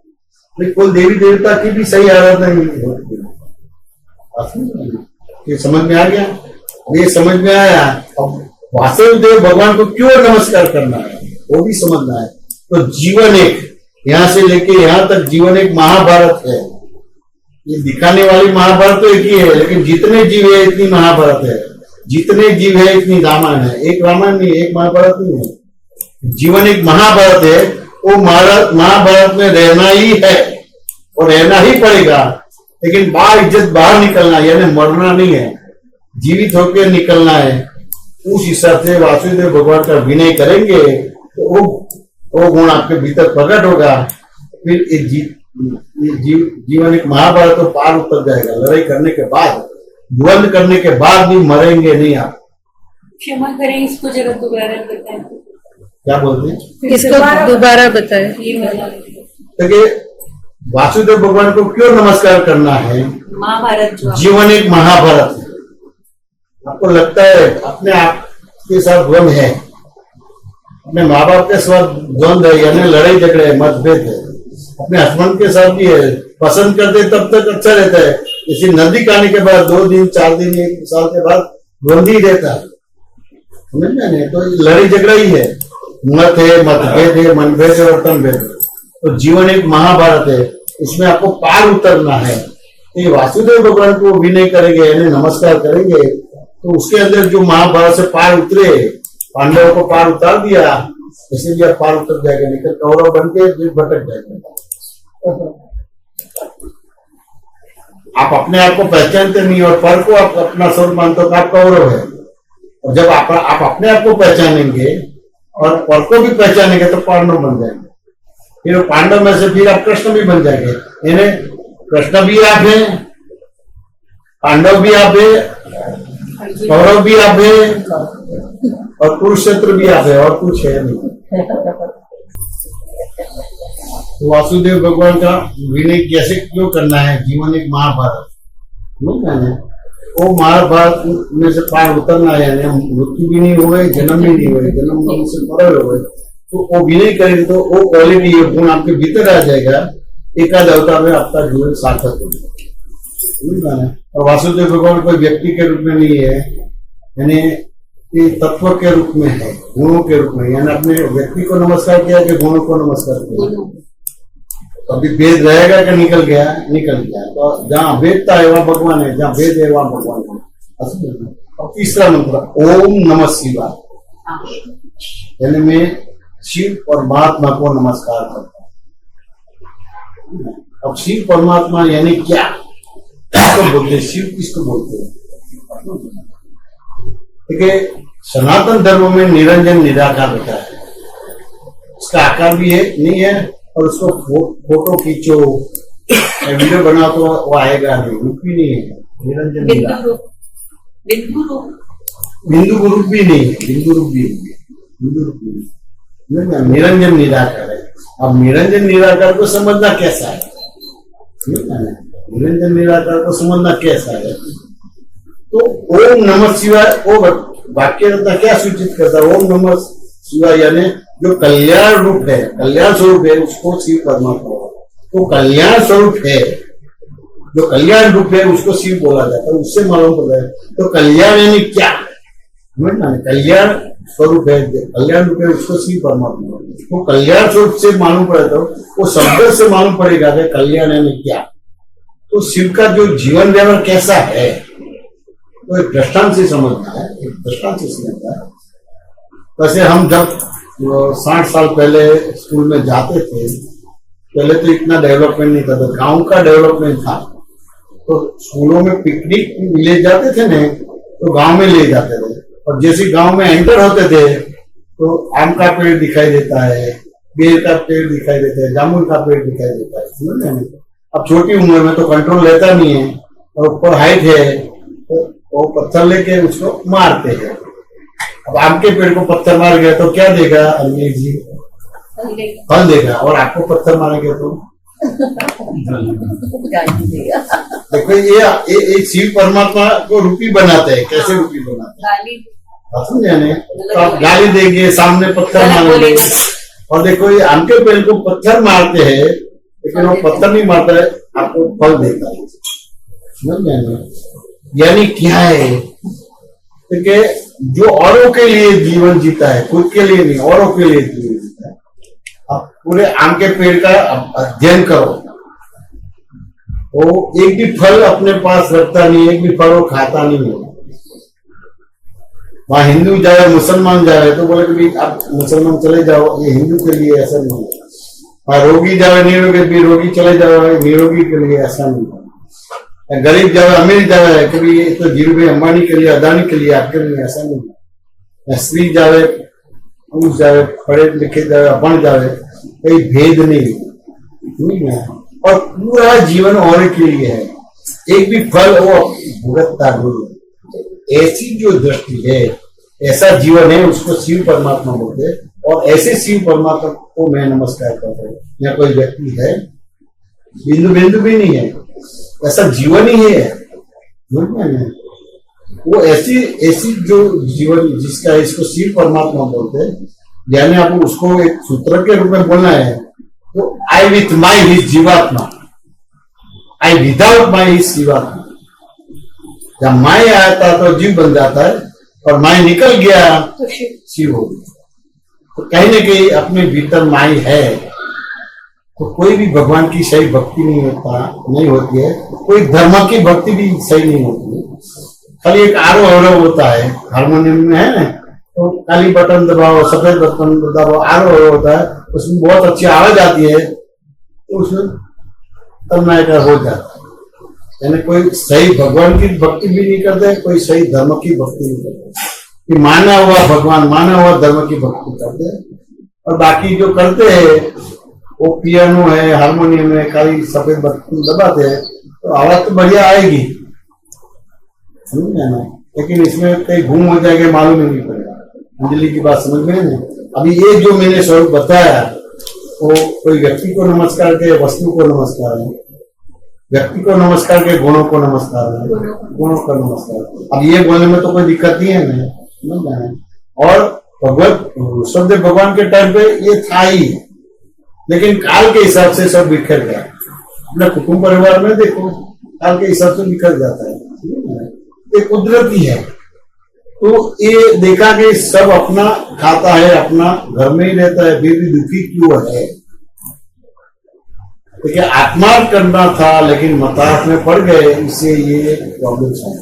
कुल देवी देवता की भी सही आराधना नहीं होती। ये समझ में आ गया? ये समझ में आया। अब वासुदेव भगवान को क्यों नमस्कार करना है वो भी समझना है। तो जीवन एक, यहां से लेके यहां तक जीवन एक महाभारत है। ये दिखाने वाली महाभारत तो एक ही है, लेकिन जितने जीव है इतनी महाभारत है, जितने जीव है इतनी रामायण है। एक रामायण नहीं, एक महाभारत नहीं है। जीवन एक महाभारत है। वो महाभारत में रहना ही है और रहना ही पड़ेगा, लेकिन बाहर इज्जत बाहर निकलना, यानी मरना नहीं है, जीवित होकर निकलना है। उस हिसाब से वासुदेव भगवान का विनय करेंगे तो वो गुण आपके भीतर प्रकट होगा। फिर जीवन एक महाभारत तो पार उतर जाएगा। लड़ाई करने के बाद, द्वंद करने के बाद भी मरेंगे नहीं आप। क्षमा करें, इसको जरा दोबारा बताएं। क्या बोलते हैं? इसको दोबारा बताएं। देखिए वासुदेव भगवान को क्यों नमस्कार करना है? महाभारत जीवन एक महाभारत है। आपको लगता है अपने आप के साथ द्वंद है, अपने माँ बाप के साथ द्वंद है, यानी लड़ाई झगड़े है, मतभेद है। अपने हस्बैंड के साथ भी है। पसंद करते तब तक अच्छा रहता है, जैसे नजदीक आने के बाद 2 दिन 4 दिन 1 साल के बाद द्वंद ही रहता है। समझ में नहीं? तो लड़ाई झगड़ा ही है, मत है, मतभेद है, मनभेद है और तनभेद है। तो जीवन एक महाभारत है, इसमें आपको पार उतरना है। तो ये वासुदेव भगवान को विनय करेंगे, यानी नमस्कार करेंगे, तो उसके अंदर जो महाभारत से पार उतरे, पांडवों को पार उतार दिया, इसलिए आप पार उतर जाएगा। नहीं तो कौरव बन के भटक जाएगा। आप अपने आप को पहचानते नहीं और पर को आप अपना स्वरूप मानते हो तो आप कौरव है। और जब आप अपने आप को पहचानेंगे और पर को भी पहचानेंगे तो पांडव बन जाएंगे। फिर वो पांडव में से फिर आप कृष्ण भी बन जाएंगे। यानी कृष्ण भी आप हैं, पांडव भी आप है, कौरव भी आप है और कुरुक्षेत्र भी आप है, और कुछ है नहीं। तो वासुदेव भगवान का विनय कैसे क्यों करना है? जीवन एक महाभारत नहीं कहना, वो महाभारत में से पार उतरना है, यानी मृत्यु भी नहीं हुए, जन्म भी नहीं हुए, जन्म से पर हुए, तो वो विनय करेंगे तो वो क्वालिटी गुण आपके भीतर आ जाएगा। एकाध अवतार में आपका जीवन सार्थक हो जाएगा। और वासुदेव भगवान कोई व्यक्ति के रूप में नहीं है, यानी ये तत्व के रूप में है, गुणों के रूप में। यानी अपने व्यक्ति को नमस्कार किया कि गुणों को नमस्कार किया। अभी वेद रहेगा कि निकल गया? निकल गया। तो जहाँ वेदता है वहां भगवान है, जहाँ वेद है वहां भगवान है। और तीसरा मंत्र ओम नमः शिवाय, यानी मैं शिव परमात्मा को नमस्कार करता हूँ। अब शिव परमात्मा यानी क्या? किसको बोलते हैं? शिव किसको बोलते हैं? देखिए सनातन धर्म में निरंजन निराकार होता है, उसका आकार भी है नहीं है, और उसको फोटो खींचो वीडियो बनाओ तो वो आएगा नहीं, रूप भी नहीं है निरंजन निराकार। बिंदु रूप भी नहीं है, बिंदु रूप भी नहीं, बिंदु रूप भी नहीं, निरंजन निराकार है। अब निरंजन निराकार को समझना कैसा है? निरंजन निराकार को समझना कैसा है? तो ओम नमः शिवाय वो वाक्य क्या सूचित करता है? ओम नमः शिवाय यानी जो कल्याण रूप है, कल्याण स्वरूप है, उसको शिव परमात्मा। तो कल्याण स्वरूप है, जो कल्याण रूप है उसको शिव बोला जाता है, उससे मालूम पड़ता है। तो कल्याण यानी क्या? कल्याण स्वरूप है, कल्याण रूप है, उसको शिव परमात्मा। तो कल्याण स्वरूप से मालूम पड़े तो वो शब्द से मालूम पड़ेगा कि कल्याण यानी क्या। तो शिव का जो जीवन व्यवहार कैसा है तो एक दृष्टांत से समझना है, एक दृष्टांत से समझना है। वैसे हम जब 60 साल पहले स्कूल में जाते थे, पहले तो इतना डेवलपमेंट नहीं था, तो गांव का डेवलपमेंट था। तो स्कूलों में पिकनिक ले जाते थे ना, तो गांव में ले जाते थे। और जैसे गांव में एंटर होते थे तो आम का पेड़ दिखाई देता है, बेर का पेड़ दिखाई देता है, जामुन का पेड़ दिखाई देता है, समझ में? अब छोटी उम्र में तो कंट्रोल रहता नहीं है, और ऊपर हाइट है तो वो पत्थर लेके उसको मारते हैं। अब आम के पेड़ को पत्थर मार गया तो क्या देगा अनिल जी? फल देगा। और आपको पत्थर मारेंगे तो देखो ये शिव परमात्मा को रूपी बनाते हैं। कैसे रूपी बनाते हैं समझे? तो आप गाली देंगे, सामने पत्थर मारेंगे। और देखो ये आम के पेड़ को पत्थर मारते हैं, लेकिन वो पत्थर नहीं मारता है, आपको फल देता है, समझ गए? यानी क्या है? क्योंकि जो औरों के लिए जीवन जीता है, खुद के लिए नहीं, औरों के लिए जीवन जीता है। आप पूरे आम के पेड़ का अध्ययन करो, वो एक भी फल अपने पास रखता नहीं, एक भी फल वो खाता नहीं है। वहां हिंदू जाए, मुसलमान जाए तो बोले कि आप मुसलमान चले जाओ, ये हिंदू के लिए ऐसा नहीं है। वहां रोगी जाए, निरोगी भी रोगी चले जाओ, निरोगी के लिए ऐसा नहीं है। गरीब जावे, अमीर जावे, कभी ये तो धीरूभाई अंबानी के लिए, अदानी के लिए, आपके लिए ऐसा नहीं है। स्त्री जावे, पुरुष जावे, पढ़े लिखे जावे, अपन जावे, कोई भेद नहीं है। और पूरा जीवन और के लिए है, एक भी फल वो भुगतता नहीं। ऐसी जो दृष्टि है, ऐसा जीवन है, उसको शिव परमात्मा बोलते हैं। और ऐसे शिव परमात्मा को मैं नमस्कार करता हूँ। यहाँ कोई व्यक्ति है, बिंदु बिंदु भी नहीं है, ऐसा जीवन ही है। वो ऐसी जो जीवन जिसका है, इसको शिव परमात्मा बोलते हैं। यानी आपको उसको एक सूत्र के रूप में बोलना है तो आई विथ माई हिज जीवात्मा, आई विदाउट माई हिज जीवात्मा। जब माई आता तो जीव बन जाता है, और माई निकल गया तो शिव हो गया। तो कहीं ना कहीं अपने भीतर माई है, तो कोई भी भगवान की सही भक्ति नहीं होती है, कोई धर्म की भक्ति भी सही नहीं होती है। खाली एक आरोह अवरोह होता है, हारमोनियम में है ना, तो काली बटन दबाओ, सफेद बटन दबाओ, आरोह अवरोह होता है, उसमें बहुत अच्छी आवाज आती है, तो उसमें तन्मय का हो जाता है। यानी कोई सही भगवान की भक्ति भी नहीं करते, कोई सही धर्म की भक्ति नहीं करते, कि माना हुआ भगवान माना हुआ धर्म की भक्ति करते हैं। और बाकी जो करते हैं वो पियानो है, हारमोनियम है, खाली सफेद बटन दबाते हैं तो आवाज तो बढ़िया आएगी, समझ ना, लेकिन इसमें कहीं घूम हो जाएगा मालूम ही नहीं पड़ेगा। अंजलि की बात समझ में है। अभी ये जो मैंने स्वरूप बताया वो कोई व्यक्ति को नमस्कार के वस्तु को नमस्कार है, व्यक्ति को नमस्कार के गुणों को नमस्कार है, गुणों का नमस्कार। अब ये बोलने में तो कोई दिक्कत नहीं है ना। और भगवत शब्द भगवान के टाइम पे ये था ही, लेकिन काल के हिसाब से सब बिखर गया। अपने कुटुंब परिवार में देखो काल के हिसाब से बिखर जाता है, ये कुदरती है। तो ये देखा कि सब अपना खाता है, अपना घर में ही रहता है, फिर भी दुखी क्यों है? देखिए आत्मार्थ करना था लेकिन मतार्थ में पड़ गए, इससे ये प्रॉब्लम है।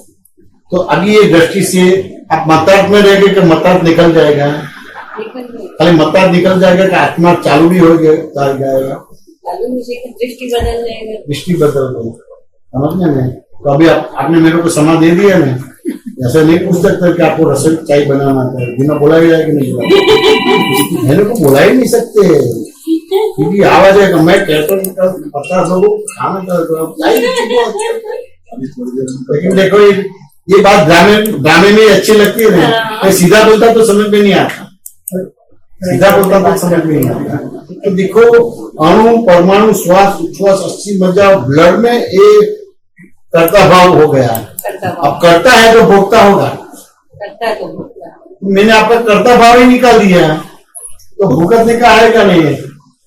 तो अभी ये दृष्टि से आप मतार्थ में रहेंगे कि मतार्थ निकल जाएगा, खाली मतार्थ निकल जाएगा कि आत्मा चालू भी हो जाएगा, दृष्टि बदल जाएगा, दृष्टि बदल गई, समझ में। तो अभी आपने मेरे को समा दे दिया ना, ऐसा नहीं पूछ सकते कि आपको रसोई चाय बनाना था, बिना बोला ही जाएगा नहीं बोला, मेरे को बोला ही नहीं सकते क्योंकि आवाज है। मैं कहता हूँ 50 लोगों को खाना लेकिन देखो ये बात ड्रामे में अच्छी लगती है ना, मैं सीधा बोलता तो समझ में नहीं आता, सीधा बोलता तो समझ में नहीं आता। तो देखो अणु परमाणु श्वास उच्छ्वास 80 मज्जा ब्लड में ये कर्ता भाव हो गया है। अब करता है तो भोगता होगा, मैंने आपका कर्ता भाव ही निकाल दिया तो भुगतने का आएगा नहीं है।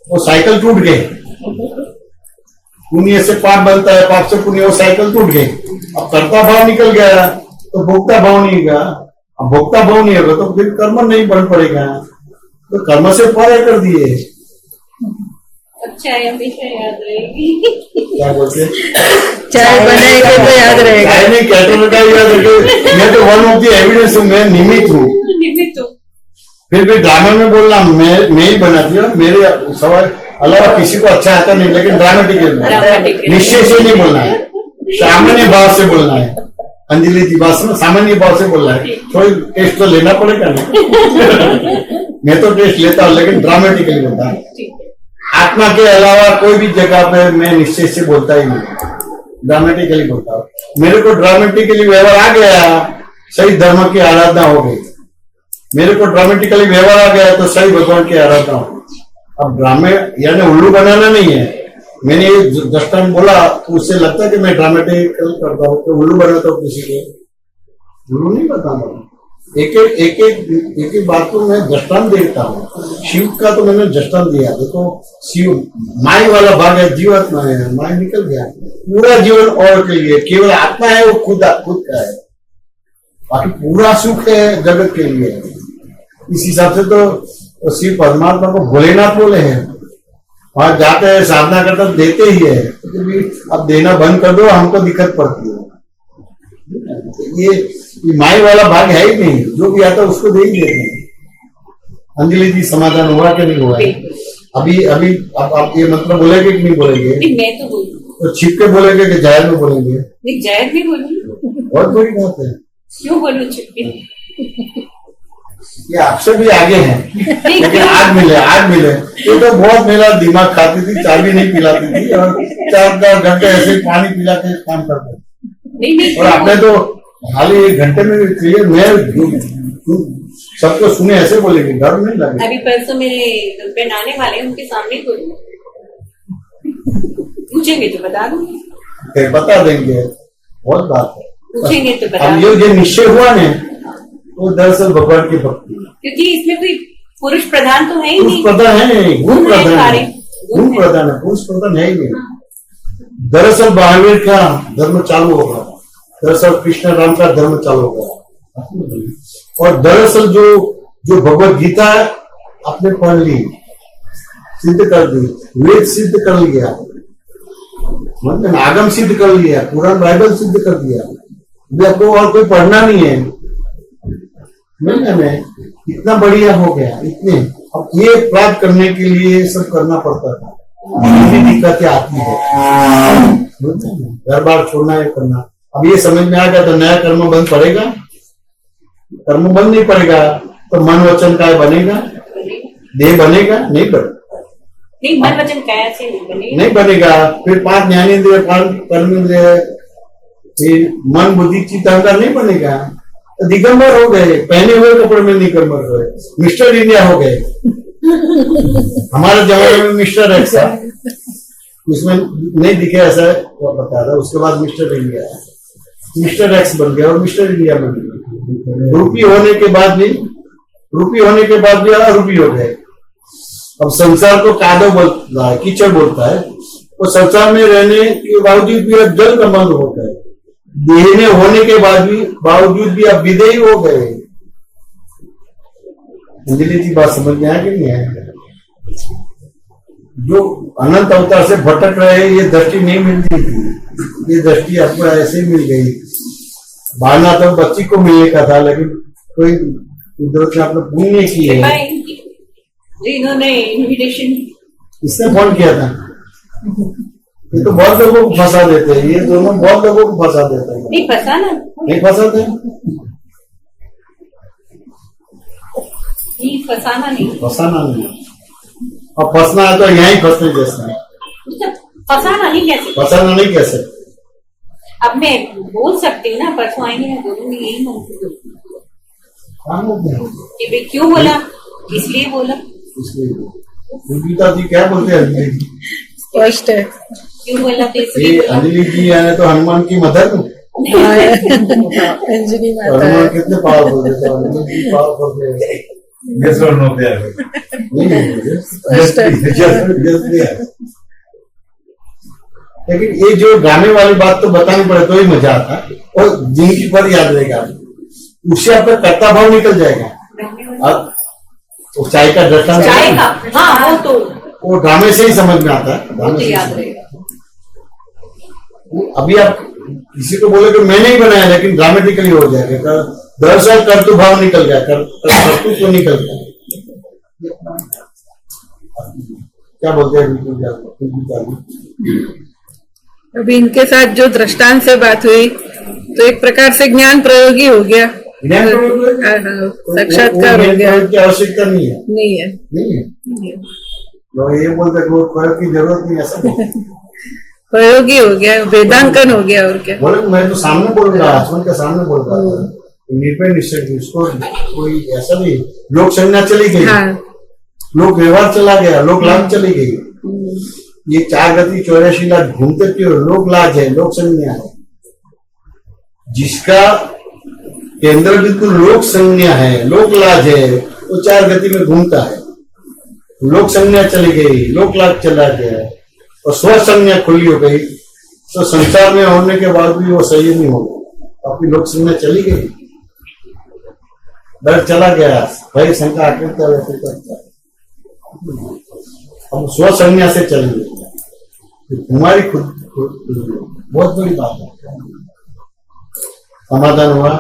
वो साइकिल टूट गई, पुण्य से पाप बनता है, पाप से पुण्य, वो साइकिल टूट गई। अब कर्ता भाव निकल गया तो भोक्ता भाव नहीं होगा, अब भोक्ता भाव नहीं होगा तो फिर कर्म नहीं बन पड़ेगा, तो कर्म से परे कर दिए। चाय हमेशा याद रहेगी। क्या बोलते चाय बनाएंगे तो याद रहेगा। चाय नहीं कहते का याद रखे, मैं तो वन ऑफ द एविडेंस हूँ, मैं निमित्त हूँ। फिर भी ड्रामा में बोलना मैं ही बनाती हूँ, मेरे सवाल अलावा किसी को अच्छा आता नहीं, लेकिन ड्रामेटिक निश्चय से नहीं बोलना है, सामान्य भाव से बोलना है। अंजलि जी बात में सामान्य भाव से बोलना है, थोड़ी टेस्ट तो लेना पड़ेगा ना। मैं तो टेस्ट लेता हूँ लेकिन ड्रामेटिकली बोलता हूँ। आत्मा के अलावा कोई भी जगह पे मैं निश्चय से बोलता ही नहीं, ड्रामेटिकली बोलता हूँ। मेरे को ड्रामेटिकली व्यवहार आ गया, सही धर्म की आराधना हो गई। मेरे को ड्रामेटिकली व्यवहार आ गया तो सही भगवान की आराधना हो। अब ड्रामे यानी उल्लू बनाना नहीं है। मैंने ये दृष्टांत बोला तो उससे लगता है कि मैं ड्रामेटिकल करता हूँ, तो उल्लू बनाता हूँ किसी को, उल्लू नहीं बताता। एक बात को मैं दृष्टांत देता हूँ। शिव का तो मैंने दृष्टांत दिया, देखो शिव माई वाला भाग है, जीवात्मा है, माई निकल गया, पूरा जीवन और के लिए, केवल आत्मा है वो खुद का है, बाकी पूरा सुख है जगत के लिए। इस हिसाब से तो शिव परमात्मा को भोलेनाथ बोले हैं। वहां जाते हैं साधना करते देते ही है, तो अब देना बंद कर दो, हमको दिक्कत पड़ती है। ये माई वाला भाग है ही नहीं, जो भी आता है उसको दे ही देते हैं। अंजलि जी समाधान हुआ कि नहीं हुआ है? अभी अब आप ये मतलब बोलेंगे कि नहीं बोलेंगे? मैं तो बोलूँ तो छिप के बोलेंगे कि जाहिर में बोलेंगे? नहीं, जाहिर में बोलूँ। बहुत बड़ी बात है, क्यों बोलूँ छिप के? ये आपसे भी आगे हैं, लेकिन आज मिले ये तो बहुत मेरा दिमाग खाती थी, चाय भी नहीं पिलाती थी और 4 घंटे ऐसे पानी पिला के काम करते। नहीं, और आपने तो खाली 1 घंटे में क्लियर, मैं सबको सुने ऐसे बोलेंगे, डर नहीं लगे। अभी परसों मेरे हस्बैंड आने वाले हैं, उनके सामने बोलूँ, पूछेंगे तो बता दूंगी, बता देंगे, बहुत बात है। पूछेंगे तो बता अब ये निश्चय हुआ ने वो दरअसल भगवान की भक्ति, क्योंकि इसमें कोई पुरुष प्रधान तो है ही नहीं, पुरुष प्रधान है नहीं, गुण प्रधान है, गुण प्रधान है, पुरुष प्रधान है ही नहीं। दरअसल महावीर का धर्म चालू होगा, दरअसल कृष्ण राम का धर्म चालू होगा। और दरअसल जो भगवत गीता आपने पढ़ ली, सिद्ध कर दी, वेद सिद्ध कर लिया, मतलब आगम सिद्ध कर लिया, पुराण बाइबल सिद्ध कर दिया, अभी आपको और कोई पढ़ना नहीं है। में इतना बढ़िया हो गया, इतने अब ये प्राप्त करने के लिए सब करना पड़ता था। कितनी दिक्कतें आती है, घर बार छोड़ना है करना। अब ये समझ में आ गया तो नया कर्म बंद पड़ेगा? कर्म बंद नहीं पड़ेगा तो मन वचन काय बनेगा? देह बनेगा? नहीं बनेगा। नहीं, मन वचन काया से नहीं बनेगा। नहीं बनेगा। फिर 5 ज्ञानेंद्रिय, 5 कर्मेंद्रिय, फिर मन बुद्धि चित्त अहंकार नहीं बनेगा। तो दिगंबर हो गए, पहने हुए कपड़े में दिगंबर हो गए, मिस्टर इंडिया हो गए। हमारे जमाने में मिस्टर एक्स था, उसमें नहीं दिखे ऐसा वो बता रहा। उसके बाद मिस्टर इंडिया, मिस्टर एक्स बन गया और मिस्टर इंडिया बन गया। रूपी होने के बाद भी अरूपी हो गए। अब संसार को कादो बोलता है, कीचड़ बोलता है। वो संसार में रहने के बावजूद भी अब जल संबंध हो गए। देह में होने के बावजूद भी अब विदेही हो गए। अंजलि जी बात समझ में आ गई है? जो अनंत अवतार से भटक रहे, ये दृष्टि नहीं मिलती थी, ये दृष्टि आपको ऐसे मिल गई। भावना तो बच्ची को मिलने का था, लेकिन कोई कुदरत ने आपने पुण्य की है। इन्होंने इन्विटेशन इसने फोन किया था। ये तो बहुत लोगों को फंसा देते हैं, ये दोनों बहुत लोगों को फंसा देते हैं। नहीं फंसाना, नहीं फंसाते, फंसाना नहीं, फंसाना नहीं। और फंसना है तो यहीं फंसने जैसा है। फंसाना नहीं कैसे? फंसाना नहीं कैसे? अब मैं बोल सकती हूँ ना, परसों आएंगे मैं बोलूंगी यही कि भाई क्यों बोला, इसलिए बोला। गीता जी क्या बोलते हैं? अंजलि जी स्पष्ट है। क्यों बोला तो इसलिए बोला। अंजलि जी आने तो हनुमान की मदद में अंजलि माता हनुमान कितने पावरफुल थे, तो अंजलि जी पावरफुल थे। लेकिन ये जो गाने वाली बात तो बतानी पड़े तो ही मजा आता, और जिंदगी भर याद रहेगा। उससे आपका कर्ता भाव निकल जाएगा। अब तो चाय का दृष्टांत, चाय का, हाँ वो ड्रामे से ही समझ में आता है। वो तो याद रहेगा। अभी आप किसी को बोले कि मैंने ही बनाया, लेकिन ड्रामेटिकली हो जाएगा। दरअसल कर्तु भाव निकल गया, कर्तु तो निकल गया। क्या बोलते हैं? अभी इनके साथ जो दृष्टांत से बात हुई तो एक प्रकार से ज्ञान प्रयोगी हो गया, साक्षात्कार हो गया। की आवश्यकता नहीं है, नहीं है, नहीं है। लोग ये बोलते वो प्रयोग की जरूरत नहीं, ऐसा नहीं। प्रयोगी हो गया, वेदांकन हो गया। और क्या बोले, मैं तो सामने बोल रहा, आसमान के सामने बोल रहा था, निर्भय निश्चय। उसको कोई ऐसा नहीं, लोक संज्ञा चली गई, लोक व्यवहार चला गया, लोक लाभ चली गई। ये 4 गति 84 लाख घूमते क्यों? लोक लाज है, लोक संज्ञा है। जिसका केंद्र बिल्कुल लोक संज्ञा है, लोक लाज है, वो 4 गति में घूमता है। लोक संज्ञा चली गई, लोक लाभ चला गया और स्व संज्ञा खुली हो गई, तो संसार में होने के बाद भी वो सही नहीं होगा। आपकी लोक संज्ञा चली गई, डर चला गया, भय शंका आकृता वैसे करता है। अब स्व संज्ञा से चली गई, तुम्हारी खुद बहुत बड़ी बात है। समाधान हुआ।